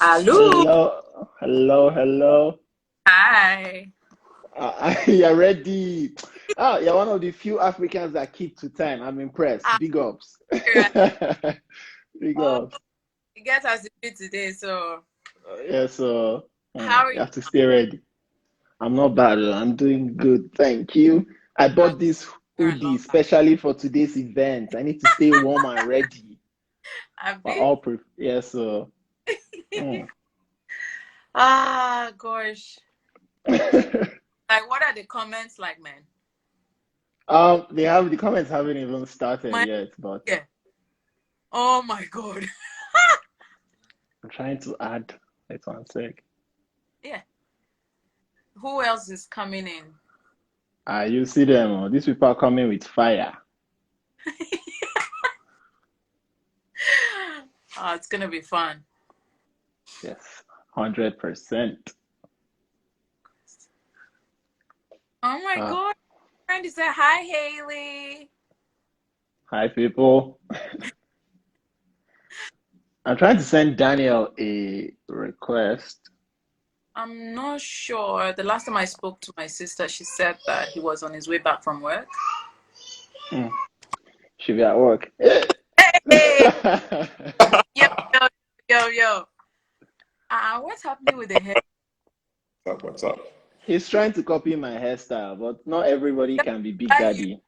Hello. Hello, hello, hello. Hi. You're ready. Ah, you're one of the few Africans that keep to time. I'm impressed. Ah, Big ups. yeah. Big Oh, ups. you get us a bit today. So, Yeah, so how are you you? have to stay ready. I'm not bad. I'm doing good. Thank you. I I've bought this been a hoodie long time. especially for today's event. I need to stay warm and ready. I've For been. all pre yeah, so mm. Ah, gosh. Like, what are the comments like, man? The comments haven't even started My, yet, but yeah. Oh my God. I'm trying to add. Wait one sec. Yeah. Who else is coming in? You see them, these people are coming with fire. Oh, it's gonna be fun. Yes, 100%. Oh my Uh, God. Trying to say hi, Haley. Hi, people. I'm trying to send Daniel a request. I'm not sure. The last time I spoke to my sister, she said that he was on his way back from work. Hmm, Should be at work. Hey, yo, yo, yo. What's happening with the hair? Up? What's up? He's trying to copy my hairstyle, but not everybody can be Big Why you Daddy.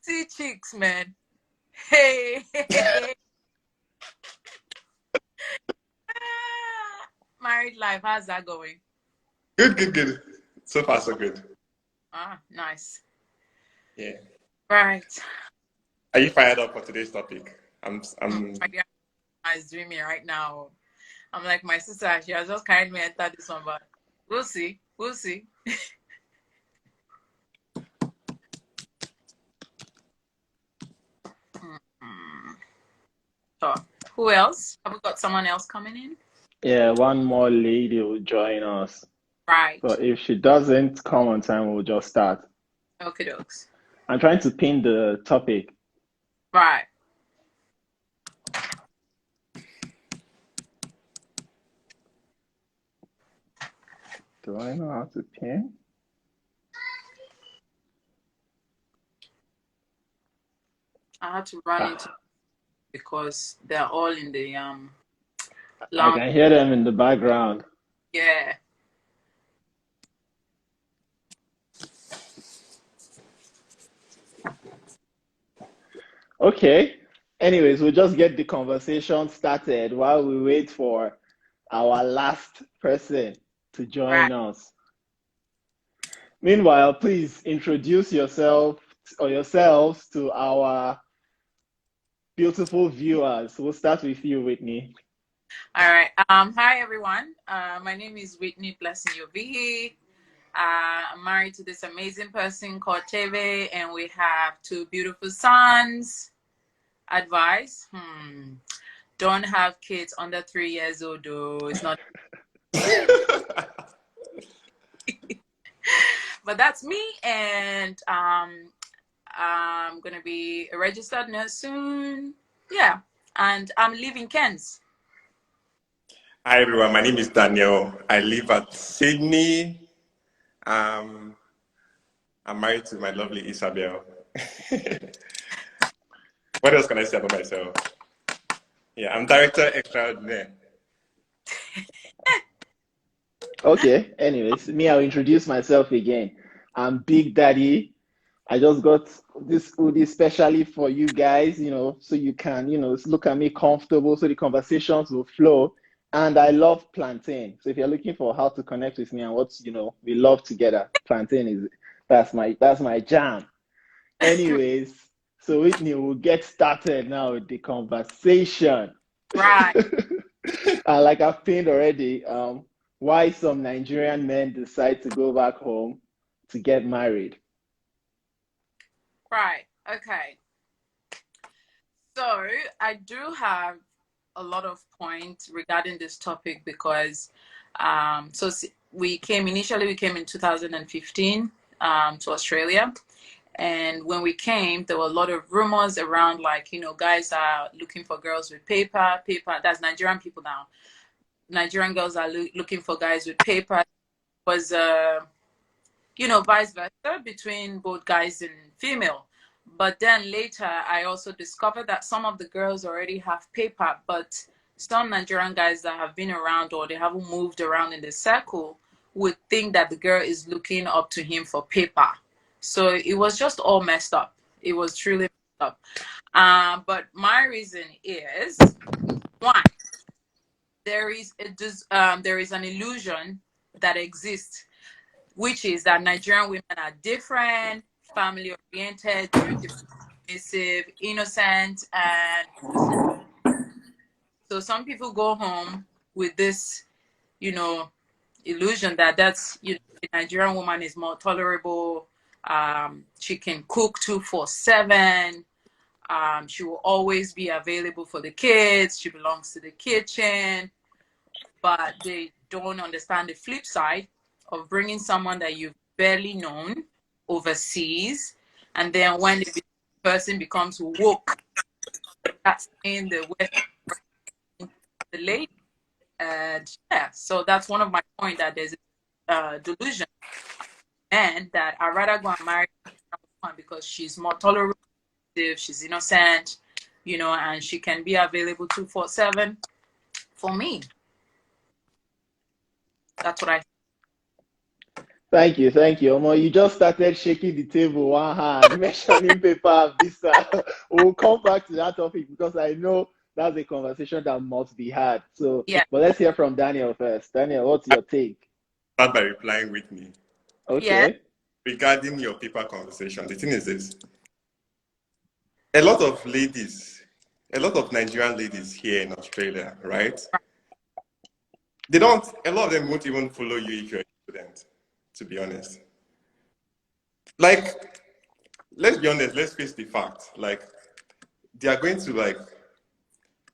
see cheeks, man? Hey, married life, how's that going? Good, good, good. So far, so good. Ah, nice. Yeah. Right. Are you fired up for today's topic? My dear is doing me right now. I'm like my sister. She has just carried me enter this one, but we'll see. We'll see. Mm. So, who else? Have we got someone else coming in? Yeah, one more lady will join us. So Right. if she doesn't come on time, we'll just start. Okay, dokes. I'm trying to pin the topic. Right. Do I know how to pin? I had to run into Ah, because they're all in the I lounge. can hear them in the background. Yeah. Okay. Anyways, we'll just get the conversation started while we wait for our last person to Right. join us. Meanwhile, please introduce yourself or yourselves to our beautiful viewers. We'll start with you, Whitney. All right. Hi everyone. My name is Whitney Blessing Yovihi. I'm married to this amazing person called Teve, and we have two beautiful sons. Advice: don't have kids under 3 years old, though. It's not. But that's me, and I'm gonna be a registered nurse soon. Yeah, and I'm leaving Kens. Hi, everyone. My name is Daniel. I live at Sydney. Um, I'm married to my lovely Isabel. What else can I say about myself? Yeah, I'm director extraordinaire. Okay, anyways, me, I'll introduce myself again. I'm Big Daddy. I just got this hoodie specially for you guys, so you can, look at me comfortable so the conversations will flow. And I love plantain. So if you're looking for how to connect with me and what, we love together, plantain is that's my jam. Anyways, so Whitney, we'll get started now with the conversation. Right, Like I've pinned already, why some Nigerian men decide to go back home to get married. right. Okay. So I do have a lot of points regarding this topic because we came in 2015 to Australia, And when we came, there were a lot of rumors around, like, guys are looking for girls with paper. That's Nigerian people now. Nigerian girls are looking for guys with paper. It was, vice versa between both guys and female. But then later, I also discovered that some of the girls already have paper, but some Nigerian guys that have been around or they haven't moved around in the circle would think that the girl is looking up to him for paper. So it was just all messed up. It was truly messed up. But my reason is, one, there is an illusion that exists, which is that Nigerian women are different, family oriented, they're submissive, innocent, and so some people go home with this, illusion that the Nigerian woman is more tolerable. She can cook 24/7. She will always be available for the kids. She belongs to the kitchen. But they don't understand the flip side of bringing someone that you've barely known overseas, and then when the person becomes woke, that's in the West, the lady. And yeah, so that's one of my points, that there's a delusion, and that I'd rather go and marry a woman because she's more tolerable, she's innocent, and she can be available 24/7 for me. That's what I. Thank you. Omo, you just started shaking the table one hand, mentioning paper and visa. We'll come back to that topic because I know that's a conversation that must be had. So, Yeah. but let's hear from Daniel first. Daniel, what's your take? Start by replying with me. Okay. Yeah. Regarding your paper conversation, the thing is this. A lot of Nigerian ladies here in Australia, right? A lot of them won't even follow you if you're a student, to be honest. Like, let's be honest, let's face the fact. Like, they are going to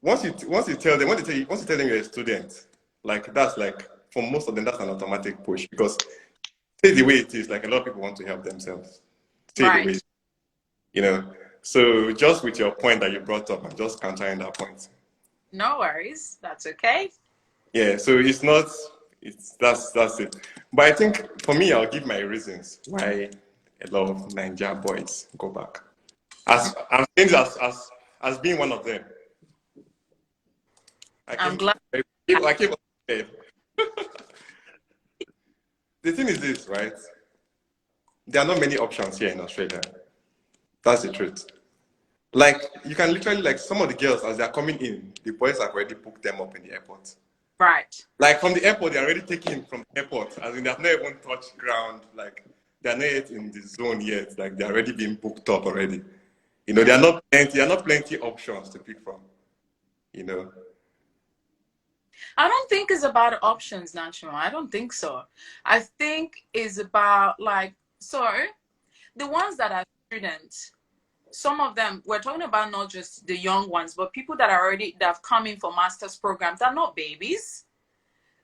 once you tell them you're a student, like that's like for most of them that's an automatic push, because say the way it is, like a lot of people want to help themselves. Say the way, So just with your point that you brought up, I'm just countering that point. No worries, that's okay. Yeah, so that's it. But I think for me, I'll give my reasons why a lot of Niger boys go back. I'm saying as being one of them. I'm glad. I came The thing is this, right? There are not many options here in Australia. That's the truth. Like, you can literally, like, some of the girls, as they're coming in, the boys have already booked them up in the airport. Right. Like, from the airport, they're already taken from the airport. As in, they've not even touched ground. Like, they're not yet in the zone yet. Like, they're already being booked up already. There are not plenty options to pick from. I don't think it's about options, National. I don't think so. I think it's about, the ones that are students, some of them, we're talking about not just the young ones, but people that have come in for master's programs, they're not babies.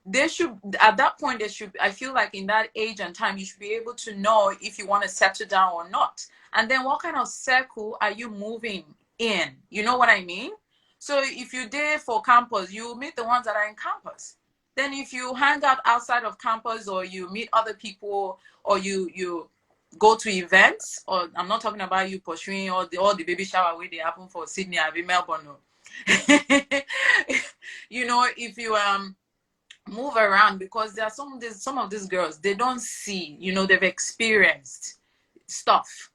They should, at that point, I feel like in that age and time, you should be able to know if you want to settle down or not. And then what kind of circle are you moving in? You know what I mean? So if you're there for campus, you meet the ones that are in campus. Then if you hang out outside of campus, or you meet other people, or you go to events, or I'm not talking about you pursuing all the baby shower where they happen for Sydney or Melbourne. If you move around, because there are some of these girls, they don't see, they've experienced stuff.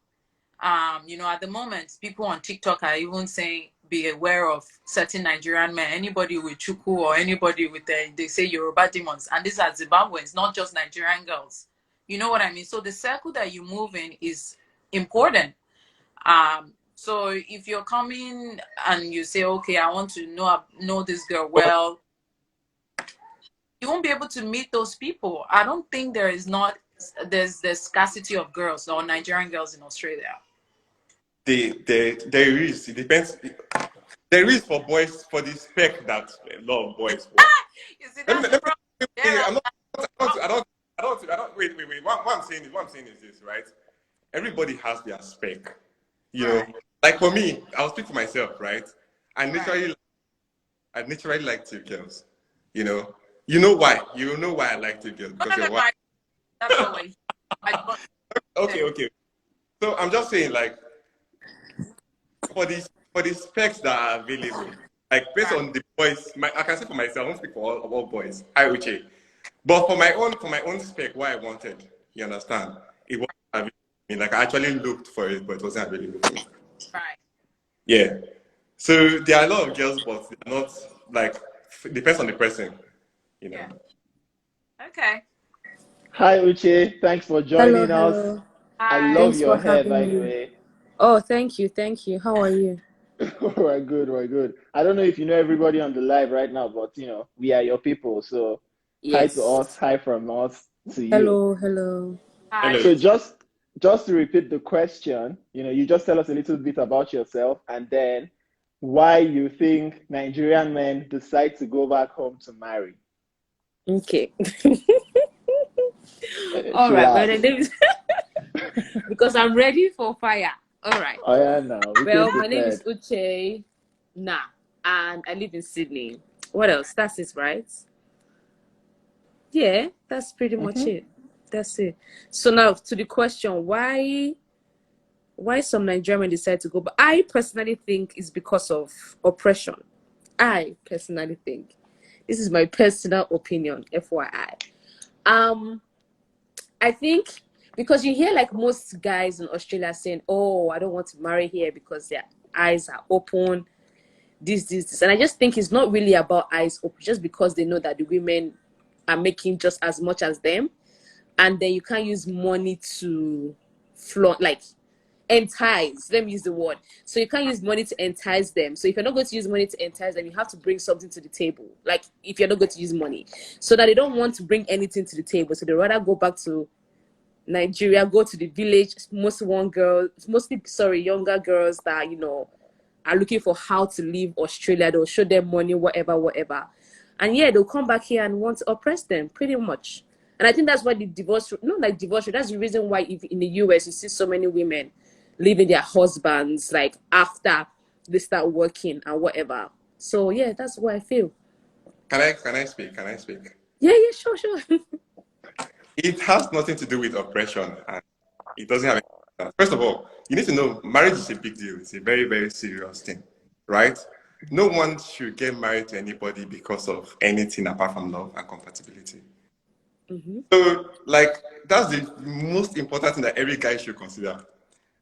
At the moment, people on TikTok are even saying, be aware of certain Nigerian men, anybody with chuku or anybody with they say Yoruba demons, and these are Zimbabweans, not just Nigerian girls. You know what I mean? So the circle that you move in is important. So if you're coming and you say, okay, I want to know this girl well, you won't be able to meet those people. I don't think there's scarcity of girls or Nigerian girls in Australia. There is. It depends. There is for boys, for the spec that a lot of boys want. You see, that's the problem. I don't. Wait. What I'm saying is this, right? everybody has their spec. You know, like for me, I'll speak for myself, right? I naturally like two girls. You know why? You know why I like two girls because you're white. That's always. Okay. So I'm just saying, like, for the specs that are available, like based on the boys, I can say for myself, I don't speak for all boys. I Uche. But for my own spec, what I wanted, you understand? It wasn't available. I mean, like I actually looked for it, but it wasn't available for me. Right. Yeah. So there are a lot of girls, but they're not like depends on the person, you know. Yeah. Okay. Hi, Uche. Thanks for Hello, joining us. hello. I Hi. love Thanks your for hair, having by the me. way. Oh, thank you, thank you. How are you? We're good, we're good. I don't know if you know everybody on the live right now, but we are your people. So hi to Yes. us, hi from us to you. Hello, hello. Hi. Hello. So just to repeat the question, you just tell us a little bit about yourself and then why you think Nigerian men decide to go back home to marry. Okay. All She right, my laughs. name is because I'm ready for fire. All right. Oh yeah, no, we came Well, my name is prepared. Uche and I live in Sydney. What else? That's it, right? Yeah, that's pretty much Mm-hmm. it. That's it. So now to the question, why some Nigerian men decide to go, but I personally think it's because of oppression. I personally think. This is my personal opinion, FYI. Um, I think because you hear like most guys in Australia saying, "Oh, I don't want to marry here because their eyes are open." This, and I just think it's not really about eyes open, just because they know that the women are making just as much as them, and then you can't use money to flaunt, like entice. Let me use the word. So you can't use money to entice them. So if you're not going to use money to entice them, you have to bring something to the table. Like if you're not going to use money, so that they don't want to bring anything to the table. So they rather go back to Nigeria, go to the village. Mostly younger girls that are looking for how to leave Australia. They'll show them money, whatever. And yeah, they'll come back here and want to oppress them pretty much. And I think that's why the divorce, not like divorce, that's the reason why if in the US you see so many women leaving their husbands like after they start working and whatever. So yeah, that's what I feel. Can I speak? Can I speak? Yeah, sure. It has nothing to do with oppression, and it doesn't have. First of all, you need to know marriage is a big deal. It's a very, very serious thing, right? No one should get married to anybody because of anything apart from love and compatibility. Mm-hmm. So, like, that's the most important thing that every guy should consider.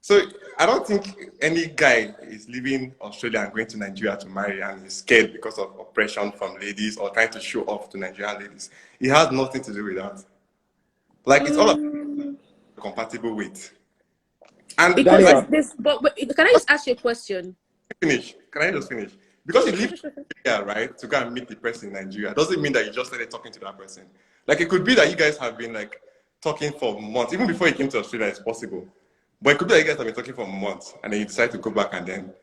So, I don't think any guy is leaving Australia and going to Nigeria to marry and is scared because of oppression from ladies or trying to show off to Nigerian ladies. It has nothing to do with that. Like, it's all about compatible with. And Because like, Daniel, but can I just ask you a question? finish. Can I just finish? Because you leave Nigeria, right, to go and meet the person in Nigeria, doesn't mean that you just started talking to that person. Like, it could be that you guys have been like talking for months, even before you came to Australia. It's possible, but it could be that you guys have been talking for months, and then you decide to go back, and then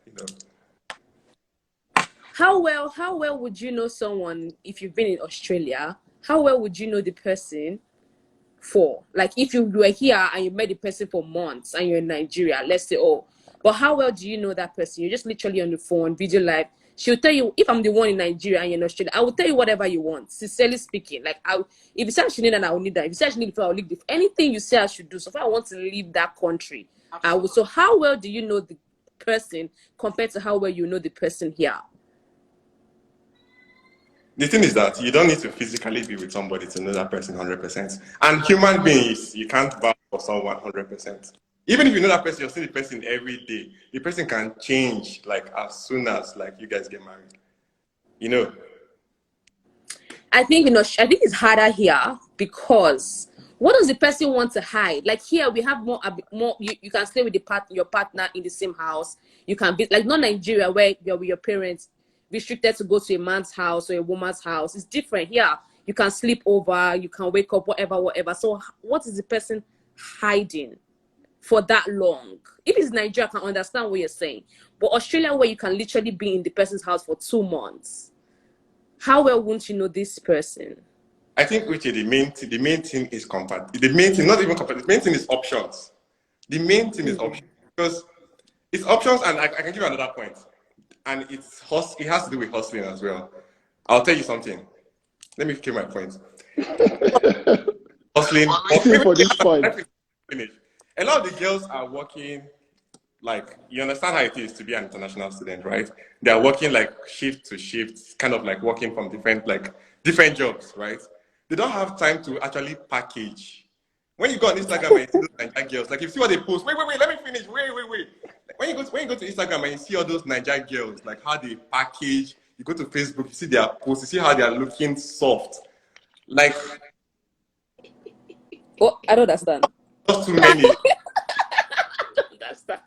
How well would you know someone if you've been in Australia? How well would you know the person for? Like if you were here and you met the person for months and you're in Nigeria, let's say, but how well do you know that person? You're just literally on the phone, video live. She'll tell you, if I'm the one in Nigeria and you're in Australia, I will tell you whatever you want, sincerely speaking. Like, if you say I should need that, I will need that. If you say I should need it, I will leave it. Anything you say I should do. So if I want to leave that country, I will. So how well do you know the person compared to how well you know the person here? the thing is that you don't need to physically be with somebody to know that person 100%. And human beings, you can't vouch for someone 100%. Even if you know that person, you're seeing the person every day. The person can change like as soon as like you guys get married. I think I think it's harder here because what does the person want to hide? Like here, we have more. You can stay with your partner in the same house. You can be like not Nigeria where you're with your parents, restricted to go to a man's house or a woman's house. It's different here. You can sleep over. You can wake up, whatever. So what is the person hiding for that long? If it's Nigeria, I can understand what you're saying. But Australia, where you can literally be in the person's house for 2 months. How well won't you know this person? I think the main thing is comfort. The main thing, not even comfort. The main thing is options. The main thing is options, because it's options, and I can give you another point, and it has to do with hustling as well. I'll tell you something. Let me keep my point. Hustling. Waiting for this point. Finish. A lot of the girls are working, like, you understand how it is to be an international student, right? They are working like shift to shift, kind of like working from different jobs, right? They don't have time to actually package. When you go on Instagram and you see those Nigerian girls, like if you see what they post, wait, let me finish. Wait. Like, when you go to Instagram and you see all those Nigerian girls, like how they package, you go to Facebook, you see their posts, you see how they are looking soft. Like, Oh, I don't understand. not too many.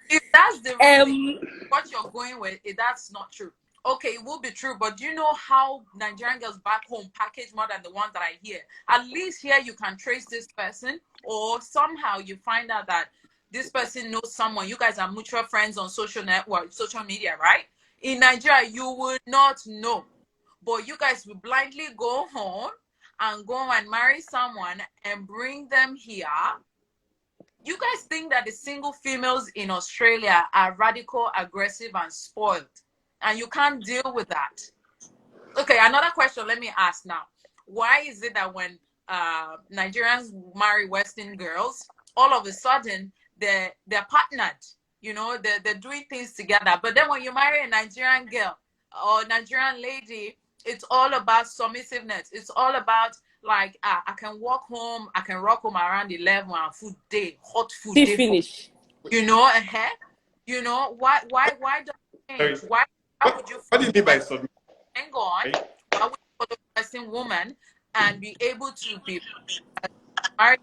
If that's the reason, what you're going with, that's not true. Okay, it will be true, but do you know how Nigerian girls back home package more than the ones that I hear? At least here you can trace this person, or somehow you find out that this person knows someone. You guys are mutual friends on social media, right? In Nigeria, you will not know, but you guys will blindly go home and go and marry someone and bring them here. You guys think that the single females in Australia are radical, aggressive, and spoiled, and you can't deal with that. Okay, another question let me ask now. Why is it that when Nigerians marry Western girls, all of a sudden they're partnered, you know, they're doing things together, but then when you marry a Nigerian girl or Nigerian lady, it's all about submissiveness. It's all about like I can walk home, I can rock home around 11 and food day, hot food day finish. You know, you know why don't you change? Why would you? What do you mean by submission? Hang on. Why would you follow a Western woman and be able to be married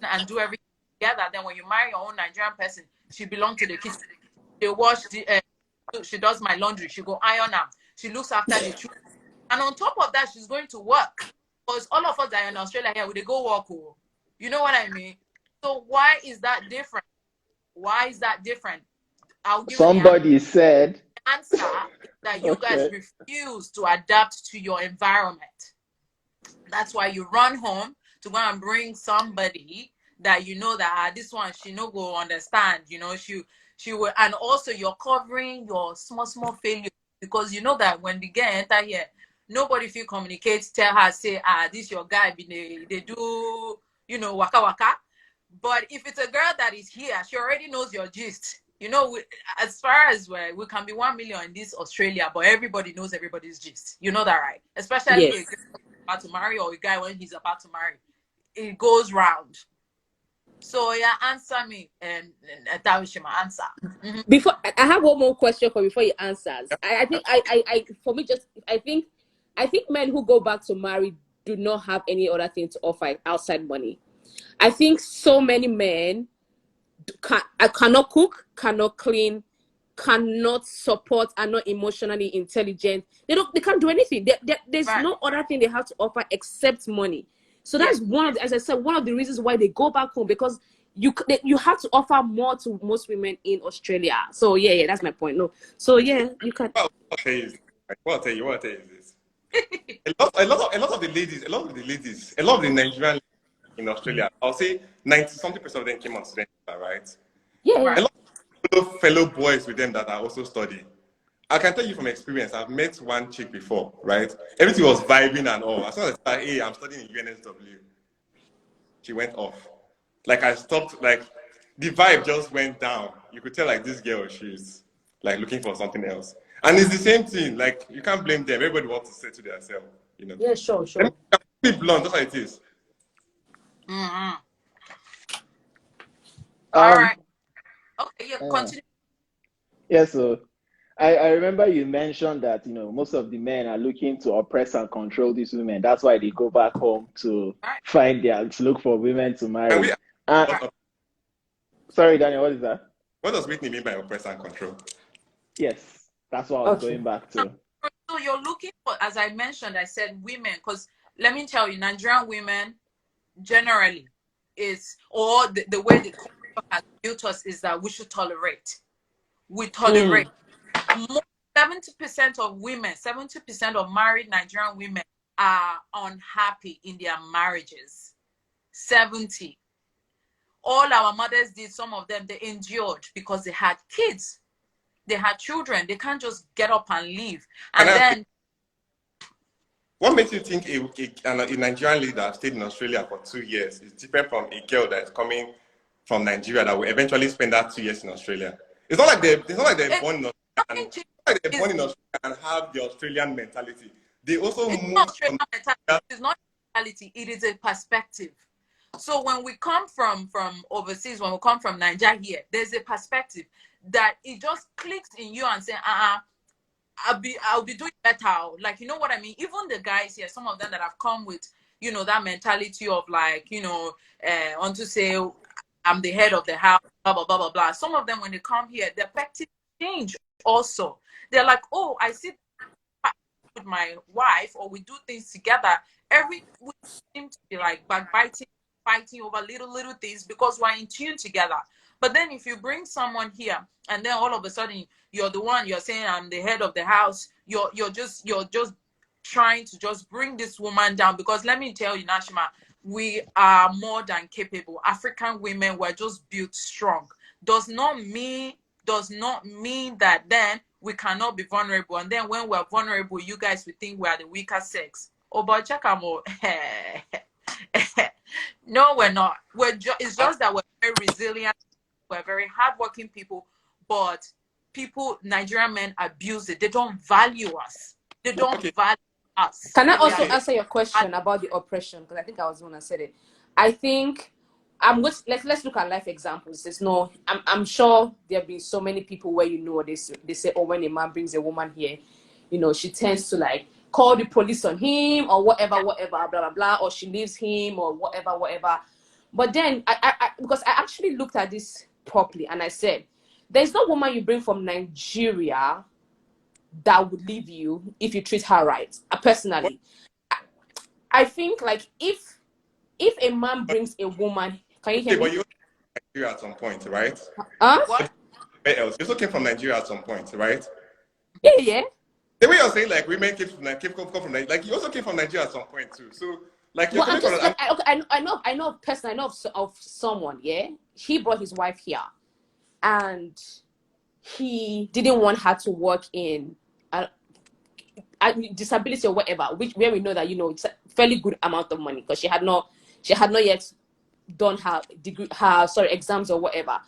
and do everything together? Then when you marry your own Nigerian person, she belongs to the kitchen. They wash the. She does my laundry. She go iron them. She looks after the children. And on top of that, she's going to work. Because all of us that are in Australia here, they go work. Oh. You know what I mean? So why is that different? Why is that different? I'll give Somebody said the answer that you guys refuse to adapt to your environment. That's why you run home to go and bring somebody that you know that this one she no go understand. You know she will, and also you're covering your small failure because you know that when the girl enter here, nobody feel communicate, tell her say this your guy they do waka waka. But if it's a girl that is here, she already knows your gist. You know, as far as we can be 1 million in this Australia, but everybody knows everybody's gist. You know that, right? Especially a girl about to marry or a guy when he's about to marry. It goes round. So yeah, answer me, and that was my answer. Before I have one more question for before he answers. I think men who go back to marry do not have any other thing to offer outside money. I think so many men cannot cook, cannot clean, cannot support, are not emotionally intelligent. They can't do anything. There's no other thing they have to offer except money. So that's one of the reasons why they go back home, because you have to offer more to most women in Australia. So yeah, that's my point. No, so yeah, you can. What I'll tell you is this: a lot of the ladies, a lot of the Nigerian in Australia, I'll say 90-something% of them came on student visa, right? Yeah. A lot of fellow boys with them that are also studying. I can tell you from experience, I've met one chick before, right? Everything was vibing and all. As soon as I said, hey, I'm studying in UNSW, she went off. Like I stopped, like the vibe just went down. You could tell like this girl, she's like looking for something else. And it's the same thing, like you can't blame them. Everybody wants to say to themselves, you know. Yeah, sure. Be blunt, that's how it is. Mm-hmm. All right. Okay, yeah, continue. Yeah, so I remember you mentioned that, most of the men are looking to oppress and control these women. That's why they go back home to to look for women to marry. Sorry, Daniel, what is that? What does Whitney mean by oppress and control? Yes, that's what I was going back to. So you're looking for, as I mentioned, I said women, because let me tell you, Nigerian women generally or the way the culture has built us is that we should tolerate. We tolerate. 70% of women, 70% of married Nigerian women are unhappy in their marriages. 70. all our mothers did, some of them, they endured because they had kids, they had children. They can't just get up and leave. And then, what makes you think a Nigerian lady that stayed in Australia for 2 years is different from a girl that is coming from Nigeria that will eventually spend that 2 years in Australia? It's not like they're born in Australia and, and have the Australian mentality. They also move Australian mentality. It's not mentality, it is a perspective. So when we come from overseas, when we come from Nigeria here, there's a perspective that it just clicks in you and say, I'll be doing better. Like, you know what I mean? Even the guys here, some of them that have come with, you know, that mentality of like, you know, want to say I'm the head of the house, blah blah blah blah blah. Some of them, when they come here, their perspective change also. They're like, oh, I sit with my wife, or we do things together. We seem to be like backbiting, fighting over little things because we're in tune together. But then if you bring someone here and then all of a sudden you're the one, you're saying I'm the head of the house, you're just trying to just bring this woman down. Because let me tell you, Nashima, we are more than capable. African women were just built strong. Does not mean that then we cannot be vulnerable. And then when we're vulnerable, you guys will think we are the weaker sex. Oh, but check out more. No, we're not. It's just that we're very resilient. We're very hardworking people, but Nigerian men abuse it. They don't value us. They don't value us. Can I also answer your question about the oppression? Because I think I was the one that said it. I think let's look at life examples. I'm sure there have been so many people where, you know, they say, oh, when a man brings a woman here, you know, she tends to like call the police on him or whatever, blah blah blah, or she leaves him or whatever. But then because I actually looked at this properly and I said, there's no woman you bring from Nigeria that would leave you if you treat her right. Personally, I think like if a man brings a woman, can you hear me? But you Nigeria at some point, right? What? Where else? You also came from Nigeria at some point, right? Yeah. The way you're saying like women come from Nigeria, like you also came from Nigeria at some point too. So like you're Well, coming from. I know a person. I know of someone. Yeah, he brought his wife here, and he didn't want her to work in disability or whatever, where we know that, you know, it's a fairly good amount of money because she had not yet done her exams or whatever.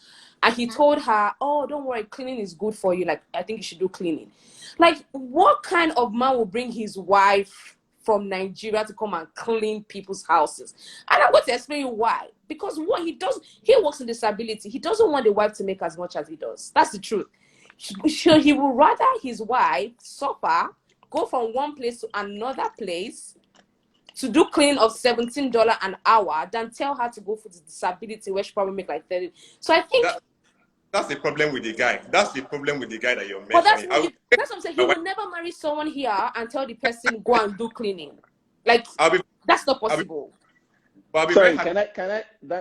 And he told her, oh, don't worry, cleaning is good for you. Like, I think you should do cleaning. Like, what kind of man will bring his wife from Nigeria to come and clean people's houses? And I'm going to explain you why. Because what he does, he works in disability. He doesn't want the wife to make as much as he does. That's the truth. He would rather his wife suffer, go from one place to another place to do cleaning of $17 an hour than tell her to go for the disability where she probably make like 30. So I think that's the problem with the guy. That's the problem with the guy that you're mentioning. But that's what I'm saying. He will never marry someone here and tell the person go and do cleaning. Like, that's not possible. Sorry,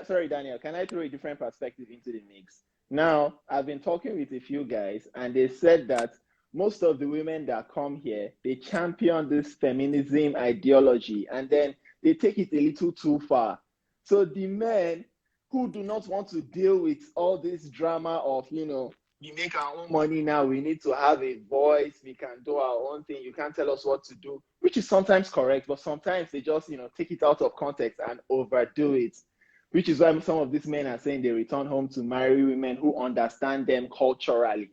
sorry, Daniel, can I throw a different perspective into the mix? Now, I've been talking with a few guys, and they said that most of the women that come here, they champion this feminism ideology, and then they take it a little too far. So the men who do not want to deal with all this drama of, you know, we make our own money now, we need to have a voice, we can do our own thing, you can't tell us what to do, which is sometimes correct, but sometimes they just, you know, take it out of context and overdo it, which is why some of these men are saying they return home to marry women who understand them culturally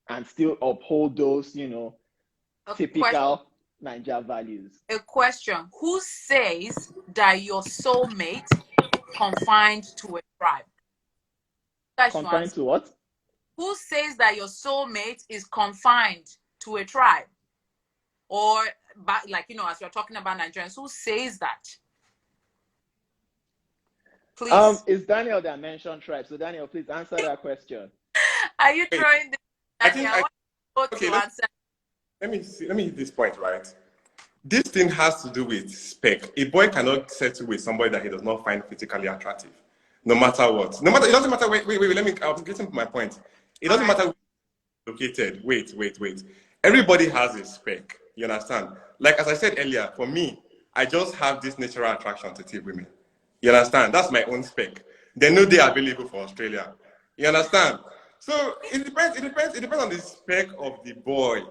and still uphold those, you know, typical Niger values. A question: who says that your soulmate confined to a tribe? Confined to what? Who says that your soulmate is confined to a tribe? Or, like, you know, as we're talking about Nigerians, who says that? Please. It's Daniel that mentioned tribe. So Daniel, please answer that question. Are you throwing this? Let me hit this point, right? This thing has to do with spec. A boy cannot settle with somebody that he does not find physically attractive, no matter what. It doesn't matter. Wait. I'm getting to my point. It doesn't matter where you're located. Wait. Everybody has a spec. You understand? Like, as I said earlier, for me, I just have this natural attraction to women. You understand? That's my own spec. they know they are available for Australia. You understand? So it depends on the spec of the boy.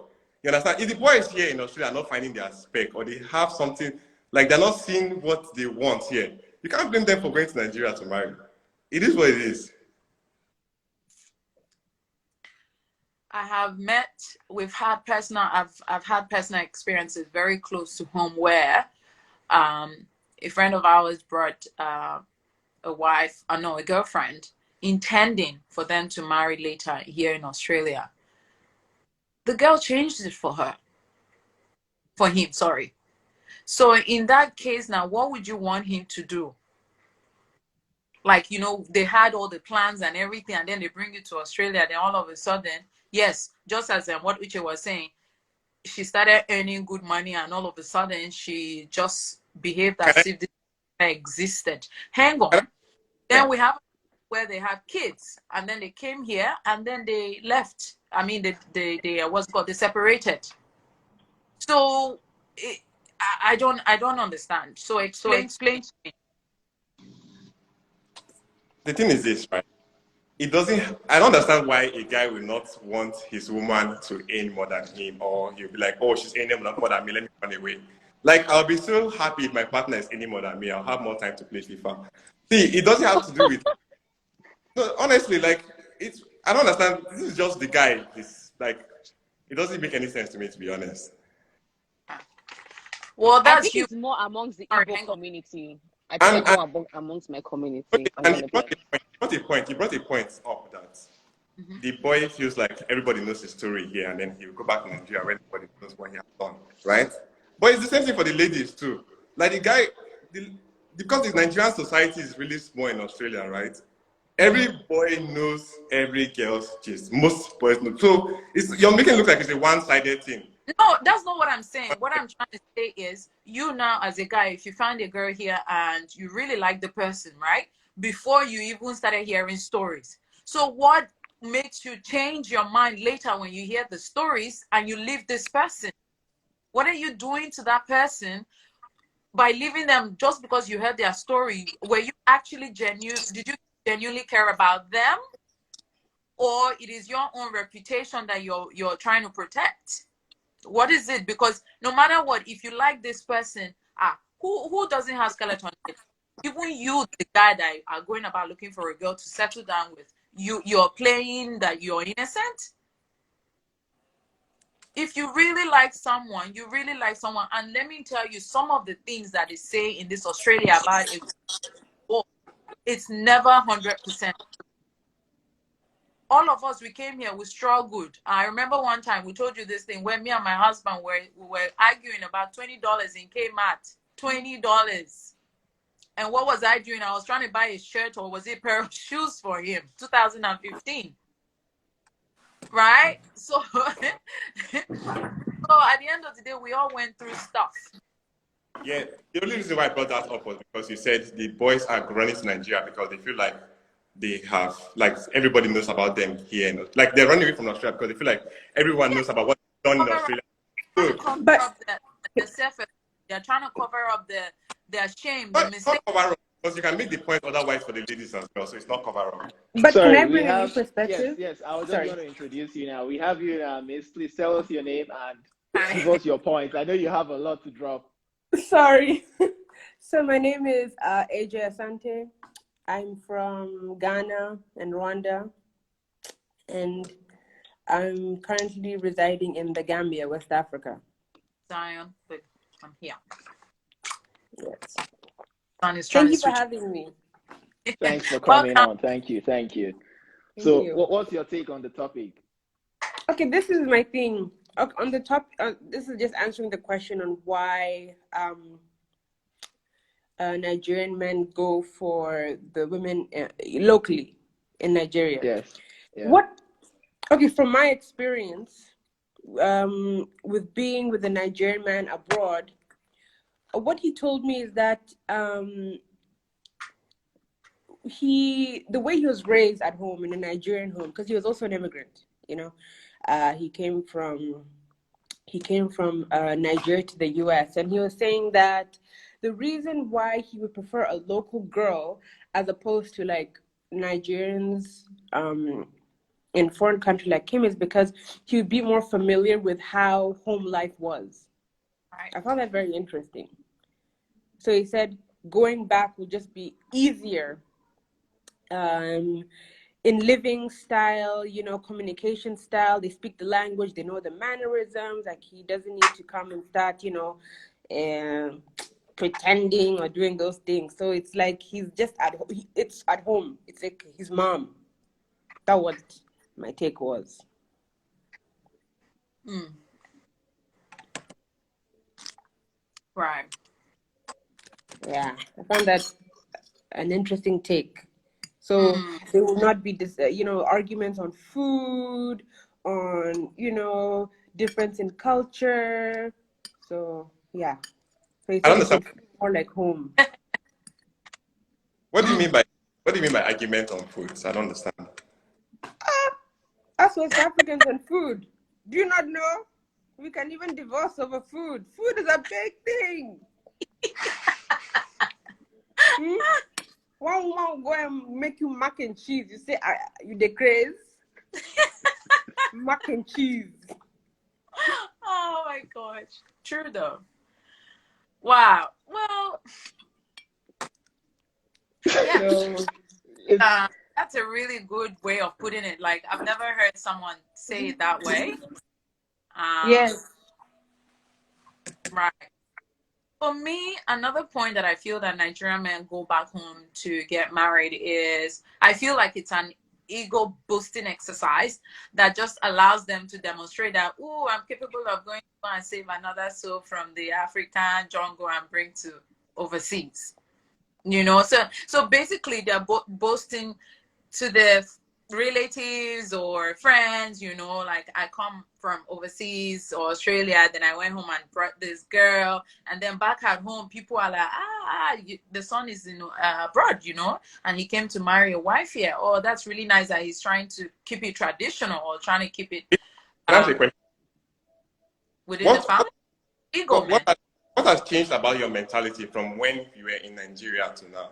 You understand? If the boy is here in Australia not finding their spec, or they have something like they're not seeing what they want here, you can't blame them for going to Nigeria to marry. It is what it is. I've had personal experiences very close to home where a friend of ours brought a girlfriend, intending for them to marry later here in Australia. The girl changed it for him, sorry. So in that case now, what would you want him to do? Like, they had all the plans and everything, and then they bring you to Australia, then all of a sudden, yes, just as what Uche was saying, she started earning good money, and all of a sudden she just behaved as if this existed. Hang on. Then we have where they have kids, and then they came here, and then they left. I mean, they separated. So I don't understand. So explain to me. The thing is this, right? I don't understand why a guy will not want his woman to earn more than him, or he'll be like, oh, she's earning more than me, let me run away. Like, I'll be so happy if my partner is earning more than me. I'll have more time to play FIFA. See, it doesn't have to do with... No, honestly, like, I don't understand. This is just the guy. It's like, it doesn't make any sense to me, to be honest. Well, I think it's more amongst the Igbo community. I think it's more amongst my community. Okay, and he brought a point up that the boy feels like everybody knows his story here, and then he'll go back to Nigeria when everybody knows what he has done, right? But it's the same thing for the ladies too. Like the guy, because the Nigerian society is really small in Australia, right? Every boy knows every girl's gist. Most boys know. So you're making it look like it's a one-sided thing. No, that's not what I'm saying. What I'm trying to say is, you now as a guy, if you find a girl here and you really like the person, right? Before you even started hearing stories. So what makes you change your mind later when you hear the stories and you leave this person? What are you doing to that person by leaving them just because you heard their story? Were you actually genuine? Did you genuinely care about them? Or it is your own reputation that you're trying to protect? What is it? Because no matter what, if you like this person, who doesn't have skeleton? Even you, the guy that are going about looking for a girl to settle down with, you're playing that you're innocent. If you really like someone, and let me tell you some of the things that they say in this Australia about it. It's never 100%. All of us, we came here, we struggled. I remember one time we told you this thing when me and my husband we were arguing about $20 in Kmart. $20. And what was I doing? I was trying to buy a shirt, or was it a pair of shoes for him? 2015. Right? So, so at the end of the day, we all went through stuff. Yeah, the only reason why I brought that up was because you said the boys are running to Nigeria because they feel like they have, like, everybody knows about them here. Like, they're running away from Australia because they feel like everyone knows about what's done in Australia. But they're trying to cover up their shame, the mistake. Because you can make the point otherwise for the ladies as well, so it's not cover up. But Sorry, can I bring a new perspective? Yes, I was just going to introduce you now. We have you now, Miss. Please tell us your name and give us your points. I know you have a lot to drop. Sorry. So my name is AJ Asante. I'm from Ghana and Rwanda, and I'm currently residing in the Gambia, West Africa. Zion, but I'm here. Yes. Thank you for having me. Thanks for coming on. Thank you. So, you. What's your take on the topic? Okay, this is my thing. On the top, this is just answering the question on why Nigerian men go for the women locally in Nigeria. Yes. Yeah. Okay, from my experience, with being with a Nigerian man abroad, what he told me is that the way he was raised at home in a Nigerian home, because he was also an immigrant, he came from Nigeria to the US, and he was saying that the reason why he would prefer a local girl as opposed to like Nigerians in foreign country like him is because he would be more familiar with how home life was. Right. I found that very interesting. So he said going back would just be easier in living style, you know, communication style. They speak the language, they know the mannerisms. Like he doesn't need to come and start, you know, pretending or doing those things. So it's like he's just at home. It's at home. It's like his mom. That what my take was. Right. Yeah, I found that an interesting take. So there will not be this, you know, arguments on food, on, you know, difference in culture. So yeah, so he I don't said it understand. should feel more like home. What do you mean by argument on food? I don't understand. Us West Africans and food. Do you not know? We can even divorce over food. Food is a big thing. One woman go and make you mac and cheese. You say, you the craze? Mac and cheese. Oh my gosh. True though. Wow. Well, yeah. So, That's a really good way of putting it. Like I've never heard someone say it that way. yes. Right. For me, another point that I feel that Nigerian men go back home to get married is I feel like it's an ego boosting exercise that just allows them to demonstrate that, oh, I'm capable of going to go and save another soul from the African jungle and bring to overseas. You know, so basically they're boasting to the relatives or friends, you know, like I come from overseas or Australia, then I went home and brought this girl, and then back at home people are like, the son is in abroad, you know, and he came to marry a wife here. Oh, that's really nice that he's trying to keep it traditional or trying to keep it within the family. Ego, man. What has changed about your mentality from when you were in Nigeria to now?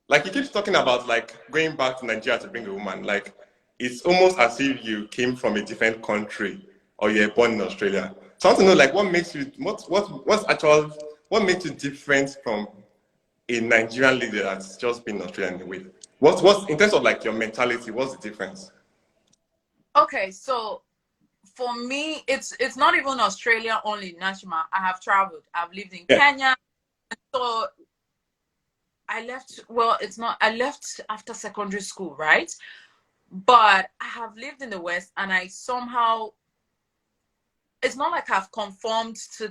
Like he keeps talking about like going back to Nigeria to bring a woman. Like it's almost as if you came from a different country or you're born in Australia. So I want to know like what makes you what makes you different from a Nigerian lady that's just been Australian with? What's in terms of like your mentality, what's the difference? Okay, so for me, it's not even Australia only, Nashima. I have traveled. I've lived in Kenya. So I left, well, it's not, I left after secondary school, right? But I have lived in the West and I somehow, it's not like I've conformed to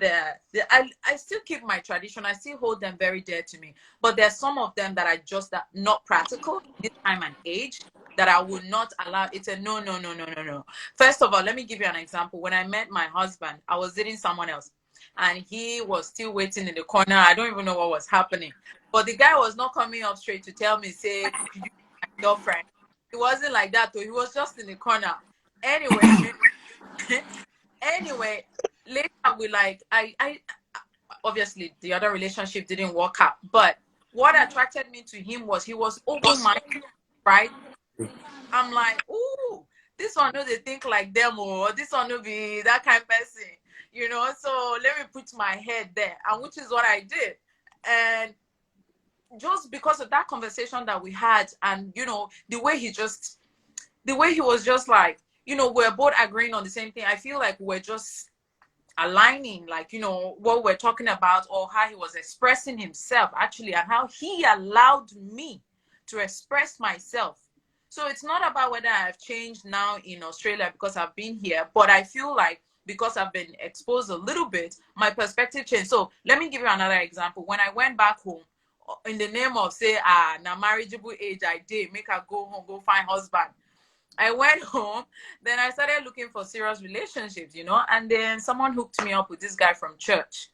I still keep my tradition. I still hold them very dear to me. But there's some of them that are just not practical this time and age that I would not allow. It's a no, no, no, no, no, no. First of all, let me give you an example. When I met my husband, I was dating someone else and he was still waiting in the corner. I don't even know what was happening. But the guy was not coming up straight to tell me, say, could you be my girlfriend? It wasn't like that though. He was just in the corner. Anyway, later we like, I obviously the other relationship didn't work out. But what attracted me to him was he was open-minded, right? I'm like, ooh, this one no they think like them or this one no be that kind of person, you know. So let me put my head there, and which is what I did. And just because of that conversation that we had, and you know, the way he was just like, you know, we're both agreeing on the same thing. I feel like we're just aligning, like, you know, what we're talking about or how he was expressing himself actually, and how he allowed me to express myself. So it's not about whether I've changed now in Australia because I've been here, but I feel like because I've been exposed a little bit, my perspective changed. So let me give you another example. When I went back home, in the name of say, now marriageable age, I did make her go home, go find husband. I went home, then I started looking for serious relationships, you know, and then someone hooked me up with this guy from church.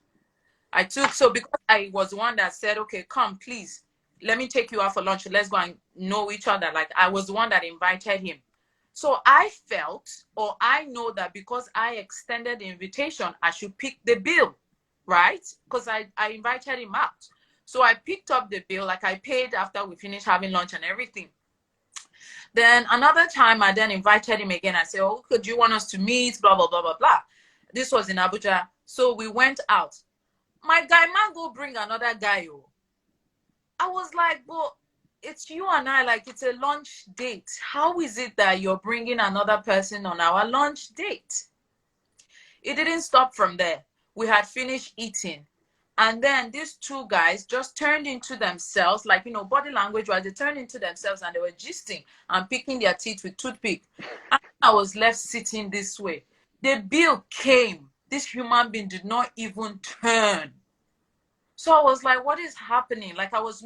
So because I was the one that said, okay, come, please, let me take you out for lunch. Let's go and know each other. Like I was the one that invited him. So I felt, or I know that because I extended the invitation, I should pick the bill. right? Because I invited him out. So I picked up the bill, like I paid after we finished having lunch and everything. Then another time I then invited him again. I said, oh, could you want us to meet? Blah, blah, blah, blah, blah. This was in Abuja. So we went out. My guy man go bring another guy. Oh. I was like, well, it's you and I, like it's a lunch date. How is it that you're bringing another person on our lunch date? It didn't stop from there. We had finished eating. And then these two guys just turned into themselves, like, body language wise, they turned into themselves and they were gisting and picking their teeth with toothpick. And I was left sitting this way. The bill came. This human being did not even turn. So I was like, what is happening? Like I was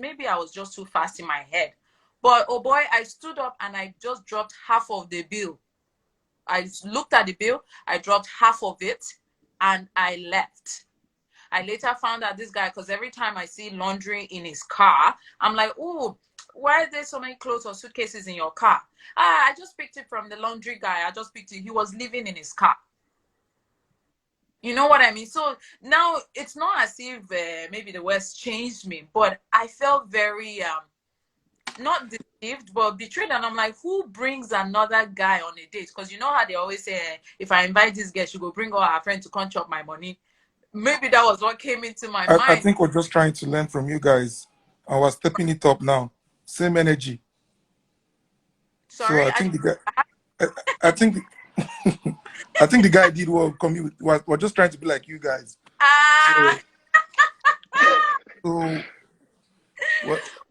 just too fast in my head. But oh boy, I stood up and I just dropped half of the bill. I looked at the bill, I dropped half of it, and I left. I later found out this guy, because every time I see laundry in his car, I'm like, oh, why are there so many clothes or suitcases in your car? I just picked it from the laundry guy. I just picked it. He was living in his car. You know what I mean? So now it's not as if maybe the West changed me, but I felt very, not deceived, but betrayed. And I'm like, who brings another guy on a date? Because you know how they always say, if I invite this girl, she will bring all her friends to come chop my money. Maybe that was what came into my mind. I think we're just trying to learn from you guys. And we're stepping it up now. Same energy. Sorry, so I think the guy, I think I think the guy did well. We're just trying to be like you guys. So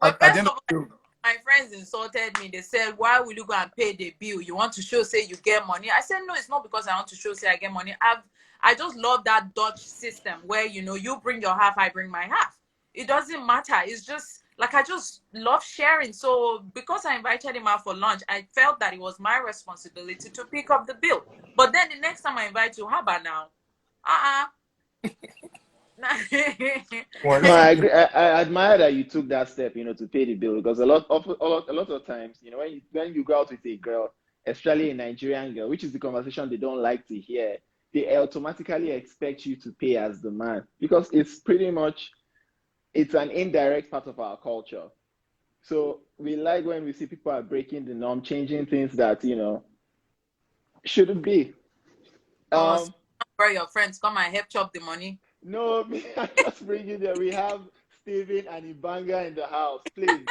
at the end of the day, my friends insulted me. They said, why will you go and pay the bill? You want to show, say you get money? I said, no, it's not because I want to show, say I get money. I just love that Dutch system where, you bring your half, I bring my half. It doesn't matter. It's just like, I just love sharing. So because I invited him out for lunch, I felt that it was my responsibility to pick up the bill. But then the next time I invite you, how about now? No, I agree. I admire that you took that step, to pay the bill, because a lot of times, when you go out with a girl, especially a Nigerian girl, which is the conversation they don't like to hear, they automatically expect you to pay as the man, because it's an indirect part of our culture. So we like when we see people are breaking the norm, changing things that, shouldn't be. For your friends, come and help chop the money. No, I just bring you there. We have Steven and Ibanga in the house. Please.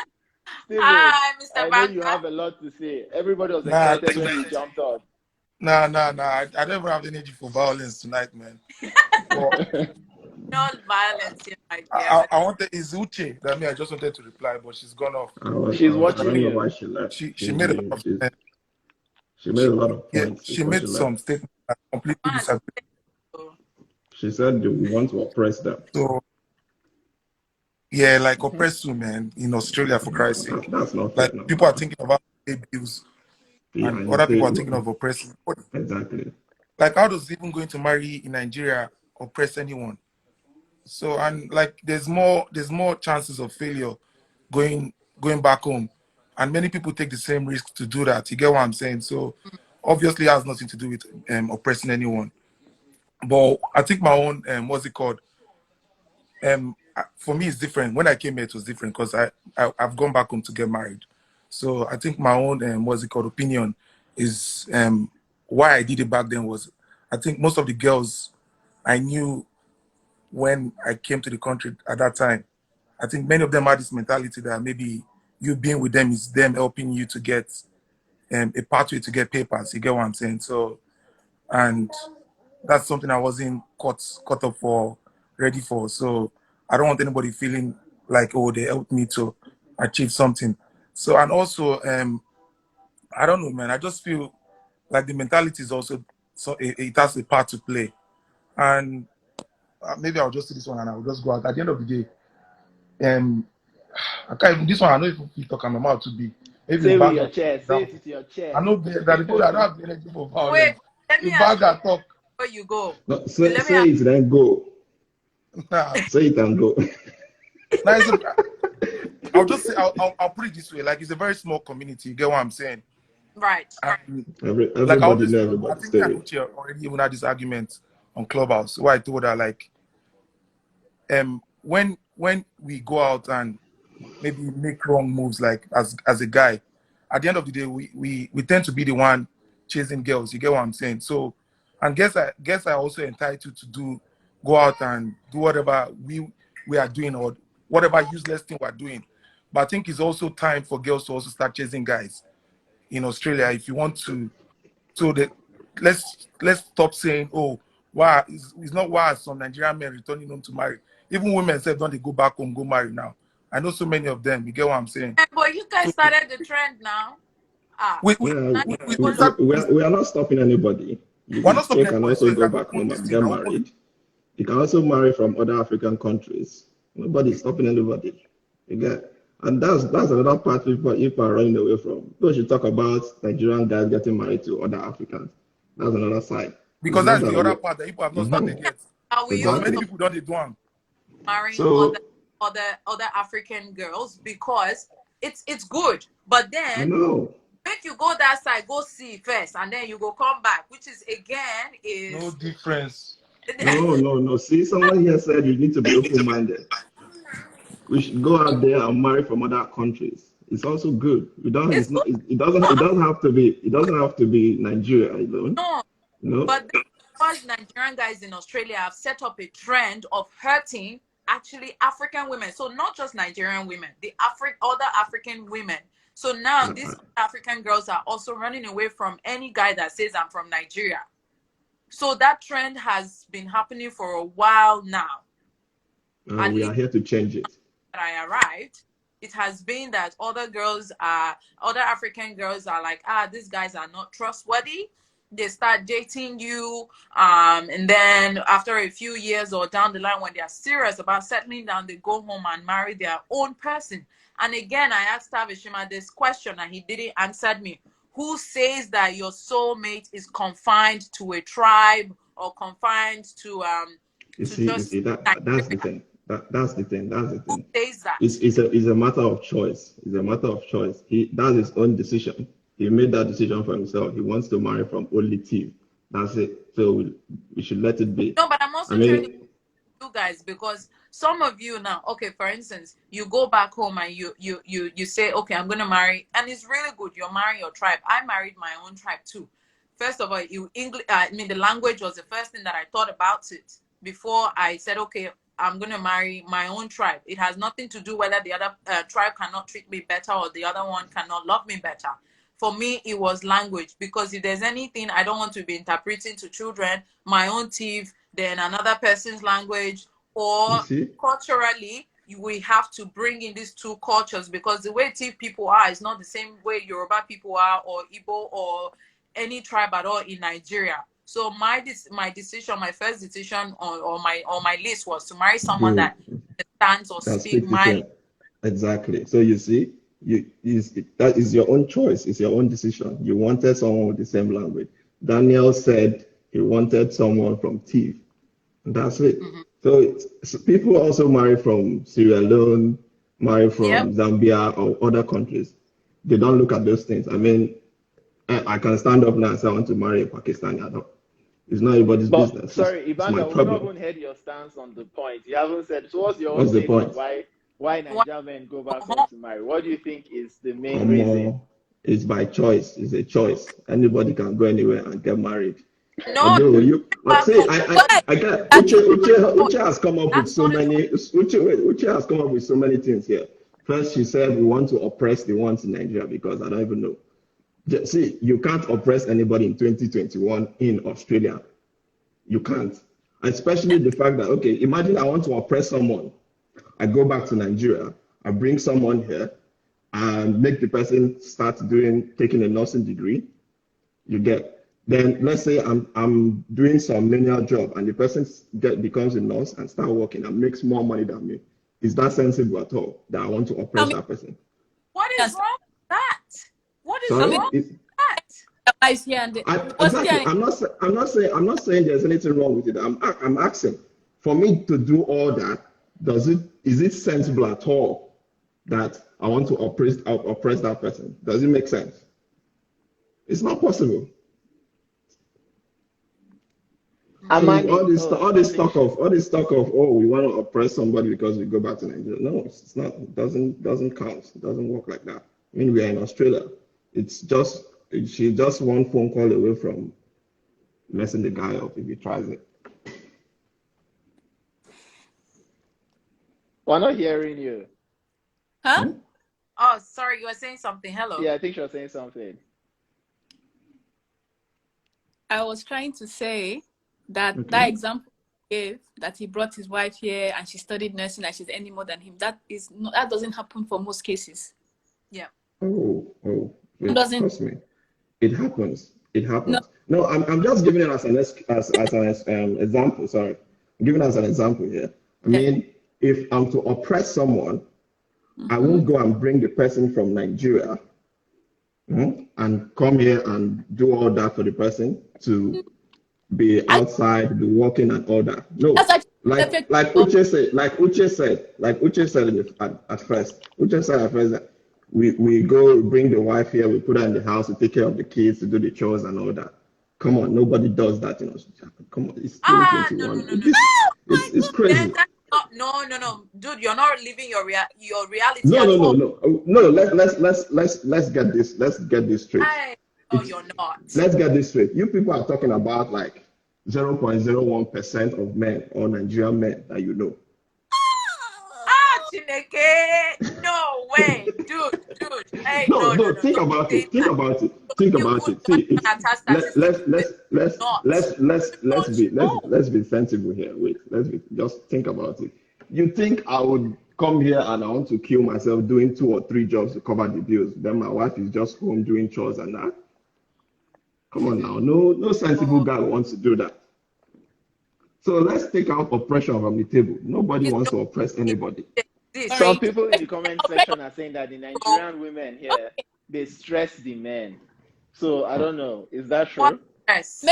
Steven, hi, Mr. I know you have a lot to say. Everybody was excited when you jumped on. Nah. I don't even have the energy for violence tonight, man. No violence here, my dear. I wanted Izuche. I just wanted to reply, but she's gone off. She's watching you. Why she left. She made a lot of sense. She made a lot of points. She made some statements that completely disagree. She said we want to oppress them. So, yeah, like oppress you, man, in Australia, for Christ's sake. That's not like fair, people are thinking about abuse, and other people are thinking of oppressing. Exactly. Like, how does even going to marry in Nigeria oppress anyone? So, and like, there's more chances of failure going back home, and many people take the same risk to do that. You get what I'm saying? So, obviously, it has nothing to do with oppressing anyone. But I think my own, what's it called? For me, it's different. When I came here, it was different because I've gone back home to get married. So I think my own, what's it called, opinion is why I did it back then was, I think most of the girls I knew when I came to the country at that time, I think many of them had this mentality that maybe you being with them is them helping you to get a pathway to get papers. You get what I'm saying? So, and that's something I wasn't caught up for, ready for. So I don't want anybody feeling like, oh, they helped me to achieve something. So, and also, I don't know, man. I just feel like the mentality is also, so it has a part to play. And maybe I'll just do this one and I'll just go out. At the end of the day, I can't even, this one, I know if you talk, I'm about to be. Maybe say it with your chair. Say it with your chair. I know that I don't have the energy for violence. Wait, let me ask you talk. Where you go? No, say it then go. Nah. Say it and go. I'll just say, I'll put it this way. Like, it's a very small community. You get what I'm saying? Right. Everybody like, knows everybody. I think I already even had this argument on Clubhouse where I told her, like, when we go out and maybe make wrong moves, like as a guy, at the end of the day, we tend to be the one chasing girls. You get what I'm saying? So, and guess I also entitled to go out and do whatever we are doing or whatever useless thing we're doing. But I think it's also time for girls to also start chasing guys in Australia if you want to. So that let's stop saying, oh, why it's not why some Nigerian men returning home to marry. Even women say don't they go back home, go marry now. I know so many of them. You get what I'm saying? But you guys So started the trend now. we we, Yeah, Now we was start, we are not stopping anybody. we're not They stopping can anybody. So also you go can back open home this and thing. get I open. married. You can also marry from other African countries. Nobody's stopping anybody. You get, and that's another part people are running away from. People should talk about Nigerian guys getting married to other Africans. That's another side. It's Because not that's that the other part that people have not started yet. we Because many also exactly. people don't do them. marrying So other African girls because it's good. But I then know. make you go that side, go see first, and then you go come back, which is again No is difference. No. See, someone here said you need to be open-minded. We should go out there and marry from other countries. It's also good. We don't. it's It's good. not. It doesn't have to be. It doesn't have to be Nigeria alone. No, No. but because Nigerian guys in Australia have set up a trend of hurting actually African women. So not just Nigerian women, the other African women. So now these African girls are also running away from any guy that says I'm from Nigeria. So that trend has been happening for a while now. At We least are here to change it. when I arrived, it has been that other African girls are like, these guys are not trustworthy. They start dating you, and then after a few years or down the line, when they are serious about settling down, they go home and marry their own person. And again, I asked Tavishima this question, and he didn't answer me. Who says that your soulmate is confined to a tribe or confined to You just see that's the Nigeria? thing. That's the thing. That's the Who thing. says that? It's a matter of choice. It's a matter of choice. That's his own decision. He made that decision for himself. He wants to marry from only Tiv. That's it. So we should let it be. No, but I'm I also trying to mean, you guys because some of you now, okay, for instance, you go back home and you say, okay, I'm gonna marry, and it's really good. You're marrying your tribe. I married my own tribe too. First of all, English. I mean, the language was the first thing that I thought about it before I said, okay, I'm gonna marry my own tribe. It has nothing to do whether the other tribe cannot treat me better or the other one cannot love me better. For me, it was language because if there's anything I don't want to be interpreting to children, my own Tiv, then another person's language, you or see, culturally, we have to bring in these two cultures because the way Tiv people are is not the same way Yoruba people are or Igbo or any tribe at all in Nigeria. So my decision, my first decision on my list was to marry someone good. that understands or That speak speaks the my. same. Exactly. So you see, that is your own choice. It's your own decision. You wanted someone with the same language. Daniel said he wanted someone from Tiv. That's it. Mm-hmm. So people also marry from Sierra Leone, marry Yep. from Zambia or other countries. They don't look at those things. I mean, I can stand up now and say I want to marry a Pakistani. I don't. It's not anybody's But business. sorry, It's my Evander, we've not problem. even heard your stance on the point. You haven't said. So, what's your own What's the take on point? why Nigerian men go back home to marry? What do you think is the main reason? It's by choice. It's a choice. Anybody can go anywhere and get married. No, Although you, but back see, home. Why? I get That's Uche has come up with that's so not a many. Uche has come up with so many things here. First, she said we want to oppress the ones in Nigeria because I don't even know. See, you can't oppress anybody in 2021 in Australia. You can't. Especially the fact that, okay, imagine I want to oppress someone. I go back to Nigeria, I bring someone here and make the person start taking a nursing degree. You get. Then let's say I'm doing some menial job and the person becomes a nurse and start working and makes more money than me. Is that sensible at all that I want to oppress that person? What is wrong with that? What is Sorry? wrong with that? Exactly. I'm not saying there's anything wrong with it. I'm asking for me to do all that. Is it sensible at all that I want to oppress that person? Does it make sense? It's not possible. Amani, all this talk of oh, we want to oppress somebody because we go back to Nigeria. No, it's not. It doesn't count. It doesn't work like that. I mean, we are in Australia. It's just she's just one phone call away from messing the guy up if he tries it. we're not hearing you. Huh? Oh, sorry, you were saying something. Hello. Yeah, I think she was saying something. I was trying to say that that example he gave, that he brought his wife here and she studied nursing and she's earning more than him, that doesn't happen for most cases. Yeah. Oh, trust me, it happens. It happens. No, I'm just giving it as an example. Sorry, I'm giving it as an example here. I mean, if I'm to oppress someone, I won't go and bring the person from Nigeria and come here and do all that for the person to be outside, be working and all that. No, like Uche said at first. Uche said at first that we go bring the wife here, we put her in the house to take care of the kids, to do the chores and all that. Come on, nobody does that, Come on, it's 2021. It's crazy. No, dude, you're not living your reality. No. Let's get this straight. No, you're not. Let's get this straight. You people are talking about like 0.01% of men or Nigerian men that you know. Chineke, no way, dude. Hey, no. Think about it. See, let's be sensible here. Wait, just think about it. You think I would come here and I want to kill myself doing 2 or 3 jobs to cover the bills? Then my wife is just home doing chores and that. Come on now, no sensible guy wants to do that. So let's take out oppression from the table. Nobody wants to oppress anybody. Some people in the comment section are saying that the Nigerian women here, they stress the men. So I don't know. Is that true? Yes.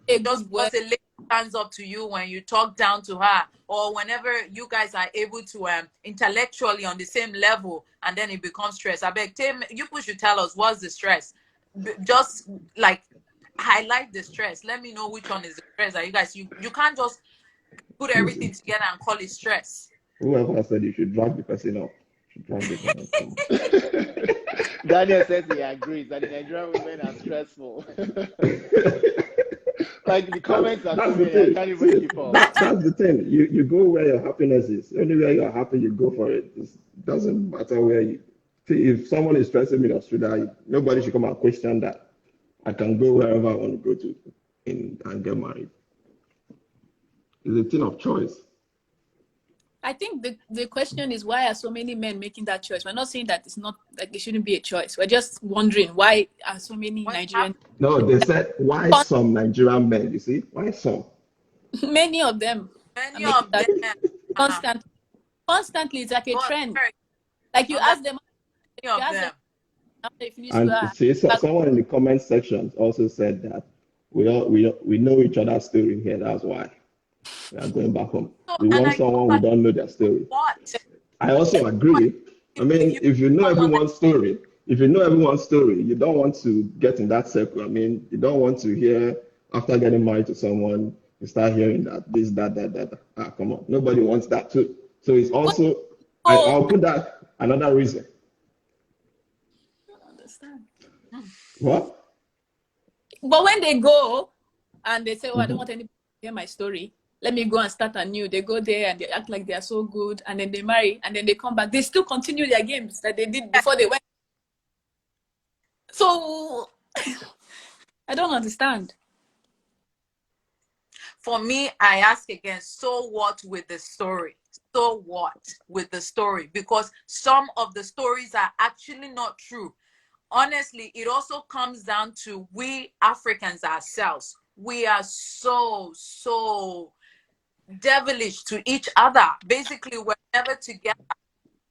It does because a lady stands up to you when you talk down to her, or whenever you guys are able to intellectually on the same level, and then it becomes stress. I beg, you should tell us what's the stress. Just like highlight the stress. Let me know which one is the stress. That you guys, you can't just put everything together and call it stress. Whoever said you should drag the person up. Daniel says he agrees that the Nigerian women are stressful. Like the comments are too many, I can't even keep up. That's the thing. You go where your happiness is. Anywhere you're happy, you go for it. It doesn't matter where you. See, if someone is stressing me in Australia, nobody should come and question that. I can go wherever I want to go to and get married. It's a thing of choice. I think the question is, why are so many men making that choice? We're not saying that it's not like it shouldn't be a choice. We're just wondering why are so many Nigerian. No, they said why some Nigerian men. You see, why some? Many of them. Constantly, it's like a trend. Like you ask them. And see, someone in the comment section also said that we know each other's story here. That's why we are going back home. We want someone we don't know their story. What? I also agree. I mean, if you know everyone's story, you don't want to get in that circle. I mean, you don't want to hear after getting married to someone, you start hearing that this, that. Come on, nobody wants that too. So it's also I'll put that another reason. What? But when they go and they say, "Oh, I don't want anybody to hear my story. Let me go and start anew." They go there and they act like they are so good, and then they marry, and then they come back. They still continue their games that they did before they went. So I don't understand. For me, I ask again, so what with the story? So what with the story? Because some of the stories are actually not true. Honestly, it also comes down to we Africans ourselves. We are so devilish to each other. Basically, we're never together,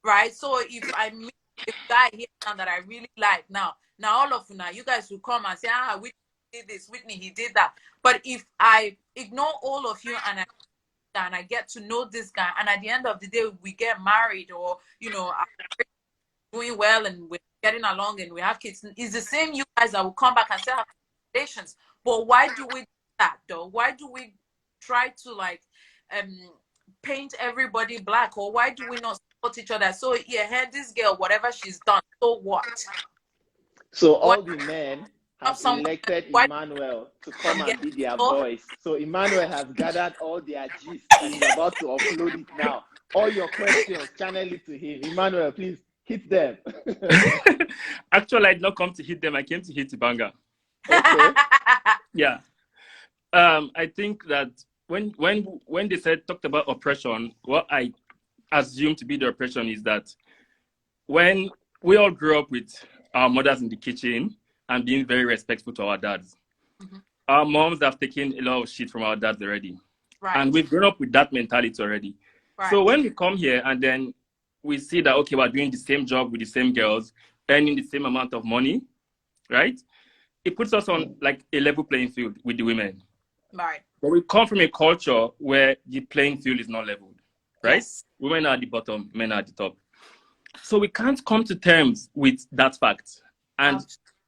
right? So if I meet a guy here now that I really like, now all of you guys will come and say, Whitney did this, Whitney, he did that. But if I ignore all of you and I get to know this guy, and at the end of the day, we get married, or doing well and we're getting along and we have kids, it's the same you guys that will come back and say, congratulations. But why do we that though? Why do we try to like paint everybody black, or why do we not support each other? So yeah, hey, this girl, whatever she's done, so what? So Why all the men have have someone? elected Why Emmanuel to come some and get be their so? voice. So Emmanuel has gathered all their gist and is about to upload it now. All your questions, channel it to him. Emmanuel, please hit them. Actually, I did not come to hit them. I came to hit Ibanga. Okay. Yeah. I think that when they talked about oppression, what I assume to be the oppression is that when we all grew up with our mothers in the kitchen and being very respectful to our dads, our moms have taken a lot of shit from our dads already. Right. And we've grown up with that mentality already. Right. So when we come here and then we see that, okay, we're doing the same job with the same girls, earning the same amount of money, right? It puts us on like a level playing field with the women. Right. But we come from a culture where the playing field is not leveled, right? Yes. Women are at the bottom, men are at the top. So we can't come to terms with that fact. And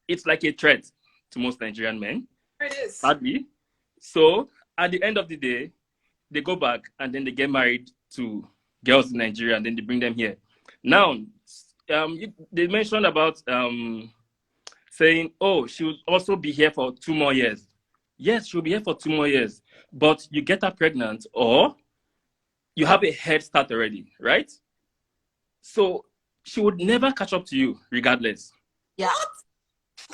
it's like a threat to most Nigerian men. It is. Sadly. So at the end of the day, they go back and then they get married to girls in Nigeria and then they bring them here. Now, they mentioned about saying, oh, she will also be here for 2 more years. Yes, she'll be here for 2 more years, but you get her pregnant or you have a head start already, right? So she would never catch up to you regardless. Yeah.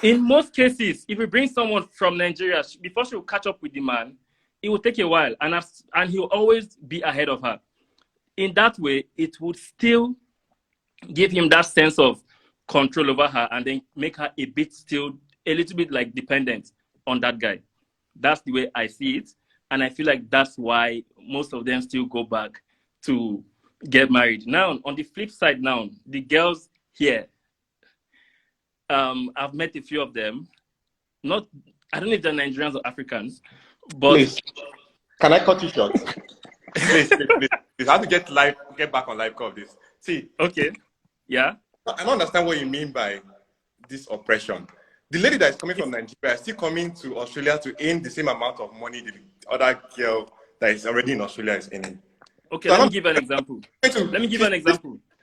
In most cases, if you bring someone from Nigeria, before she will catch up with the man, it will take a while and he'll always be ahead of her. In that way, it would still give him that sense of control over her and then make her a little bit like dependent on that guy. That's the way I see it. And I feel like that's why most of them still go back to get married. Now, on the flip side now, the girls here, I've met a few of them. I don't know if they're Nigerians or Africans, but... Please, can I cut you short? please. You have to get back on live call this. See. Okay. Yeah. I don't understand what you mean by this oppression. The lady that is coming from Nigeria is still coming to Australia to earn the same amount of money the other girl that is already in Australia is earning. Okay, let me give an example.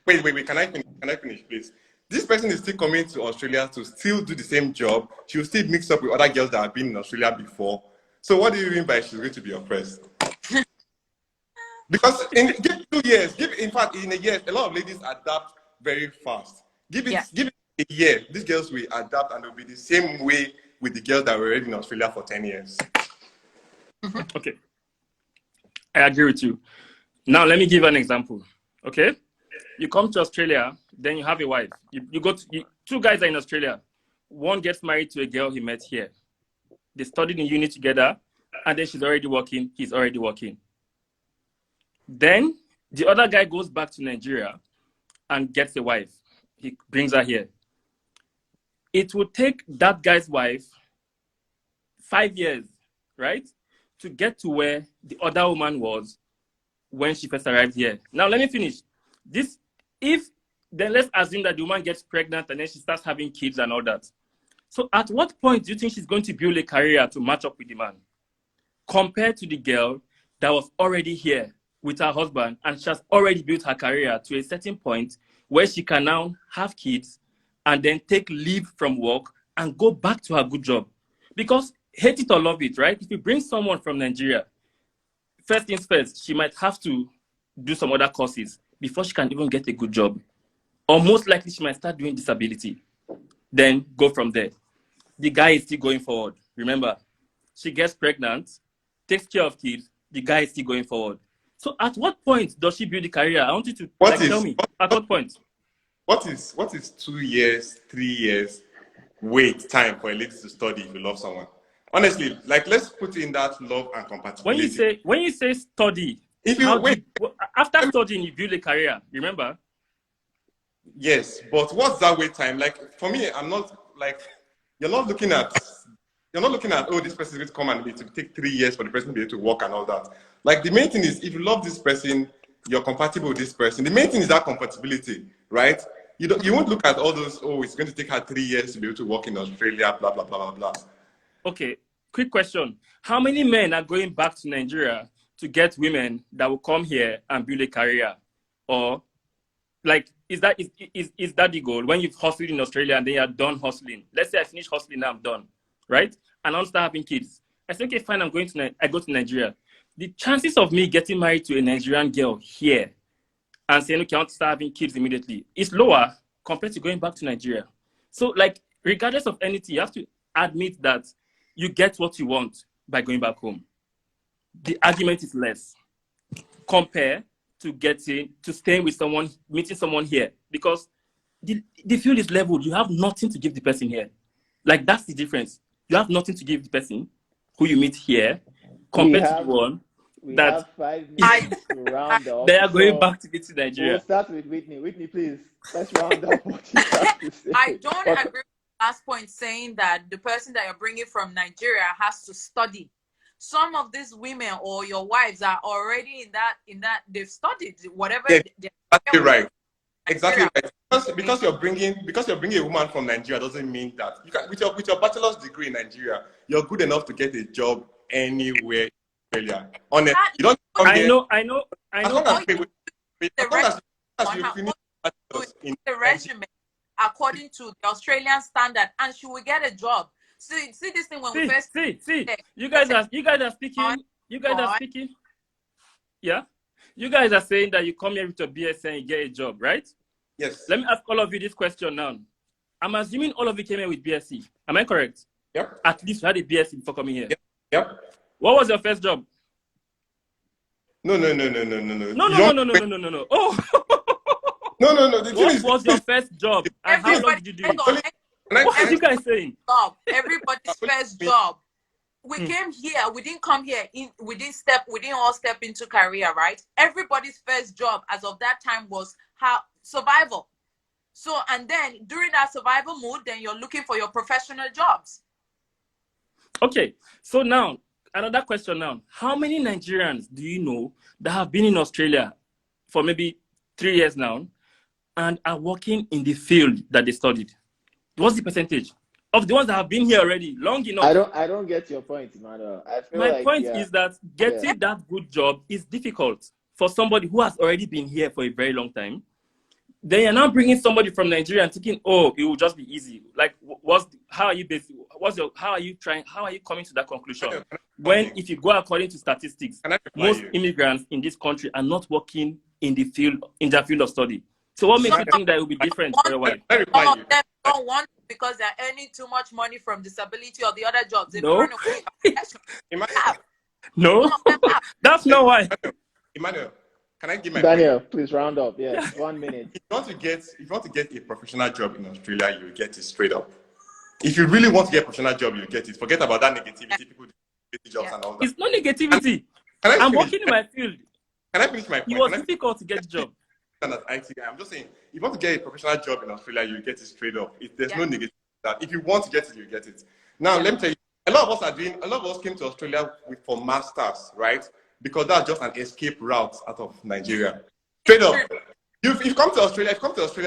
Wait, can I finish, please? This person is still coming to Australia to still do the same job. She will still mix up with other girls that have been in Australia before. So what do you mean by she's going to be oppressed? Because give 2 years, in fact, in a year, a lot of ladies adapt very fast. Give it a year, these girls will adapt and it will be the same way with the girls that were already in Australia for 10 years. Okay. I agree with you. Now, let me give an example. Okay? You come to Australia, then you have a wife. You go to, 2 guys are in Australia. One gets married to a girl he met here. They studied in uni together, and then she's already working, he's already working. Then the other guy goes back to Nigeria and gets a wife. He brings her here. It would take that guy's wife 5 years, right, to get to where the other woman was when she first arrived here. Now, let me finish. Then let's assume that the woman gets pregnant and then she starts having kids and all that. So at what point do you think she's going to build a career to match up with the man? Compared to the girl that was already here with her husband and she has already built her career to a certain point where she can now have kids and then take leave from work and go back to her good job. Because hate it or love it, right? If you bring someone from Nigeria, first things first, she might have to do some other courses before she can even get a good job. Or most likely she might start doing disability. Then go from there. The guy is still going forward. Remember, she gets pregnant, takes care of kids, the guy is still going forward. So at what point does she build a career? I want you to tell me. At what point? What is 2 years, 3 years wait time for a lady to study if you love someone? Honestly, like let's put in that love and compatibility. When you say study, after studying you build a career, remember? Yes, but what's that wait time? Like for me, I'm not like you're not looking at oh, this person is going to come and it will take 3 years for the person to be able to work and all that. Like the main thing is if you love this person, you're compatible with this person. The main thing is that compatibility, right? You won't look at all those, oh, it's going to take her 3 years to be able to work in Australia, blah, blah, blah, blah, blah. Okay. quick question. How many men are going back to Nigeria to get women that will come here and build a career? Or like, is that the goal? When you've hustled in Australia and then you're done hustling. Let's say I finish hustling, now I'm done, right? And I'll start having kids. I say, okay, fine, I go to Nigeria. The chances of me getting married to a Nigerian girl here and saying, okay, I want to start having kids immediately is lower compared to going back to Nigeria. So, like, regardless of anything, you have to admit that you get what you want by going back home. The argument is less compared to staying with someone, meeting someone here, because the field is leveled. You have nothing to give the person here. Like, that's the difference. You have nothing to give the person who you meet here compared to the one we that have 5 minutes to round up. they are going back to get to Nigeria. We'll start with Whitney. Whitney, please, let's round up what you have to say. I don't agree with the last point saying that the person that you're bringing from Nigeria has to study. Some of these women or your wives are already in that they've studied whatever. Yeah, exactly right. Exactly right. Because you're bringing a woman from Nigeria doesn't mean that you can with your bachelor's degree in Nigeria, you're good enough to get a job anywhere in Australia. Honestly, you don't come I here. know. As long as you finish the resume according to the Australian standard, and she will get a job. See this thing when we first see. You guys are speaking. You guys are speaking. Yeah. You guys are saying that you come here with your BSc and you get a job, right? Yes. Let me ask all of you this question now. I'm assuming all of you came here with BSc. Am I correct? Yep. At least you had a BSc before coming here. Yep. What was your first job? No. No. Oh. No. What was your first job? And how long did you do it? What are you guys saying? Everybody's first job. We came here. We didn't come here. We didn't all step into career, right? Everybody's first job as of that time was survival. So, and then during that survival mood, then you're looking for your professional jobs. Okay. So now, another question now. How many Nigerians do you know that have been in Australia for maybe 3 years now and are working in the field that they studied? What's the percentage of the ones that have been here already long enough? I don't get your point, Emmanuel. My point is that getting that good job is difficult for somebody who has already been here for a very long time. Then you're now bringing somebody from Nigeria and thinking, oh, it will just be easy. Like, how are you coming to that conclusion? When, if you go according to statistics, most immigrants in this country are not working in their field of study. So what makes you think that it will be different for a while? Some of them don't want because they're earning too much money from disability or the other jobs. No, that's not why. Emmanuel, can I give my Daniel, please round up. Yeah, 1 minute. If you want to get a professional job in Australia, you get it straight up. If you really want to get a professional job, you get it. Forget about that negativity. People do jobs and all that. It's not negativity. I'm working in my field. Can I finish my point? It was difficult to get a job. I'm just saying, if you want to get a professional job in Australia, you get it straight up. There's no negativity. That if you want to get it, you get it. Now, let me tell you, a lot of us came to Australia for masters, right? Because that's just an escape route out of Nigeria. Straight up. If you come to Australia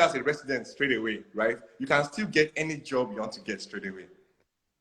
as a resident straight away, right? You can still get any job you want to get straight away.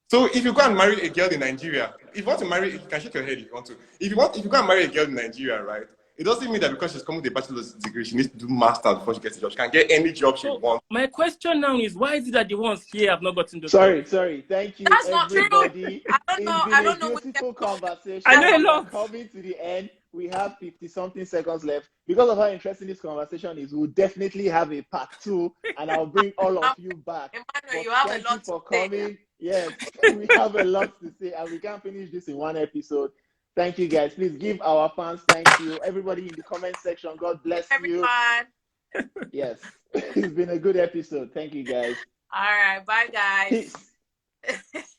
So if you go and marry a girl in Nigeria, if you want to marry, you can shake your head if you want to. If you go and marry a girl in Nigeria, right? It doesn't mean that because she's coming with a bachelor's degree, she needs to do master's before she gets a job. She can get any job she wants. My question now is, why is it that the ones here have not gotten the job? Sorry. Thank you, That's everybody. Not true. I don't know. Beautiful conversation. I know a lot. Coming to the end. We have 50-something seconds left. Because of how interesting this conversation is, we'll definitely have a part 2, and I'll bring all of you back. Emmanuel, you have a lot for to coming. say. Yes, we have a lot to say, and we can't finish this in one episode. Thank you, guys. Please give our fans thank you. Everybody in the comment section, God bless you. Yes, it's been a good episode. Thank you, guys. All right. Bye, guys. Peace.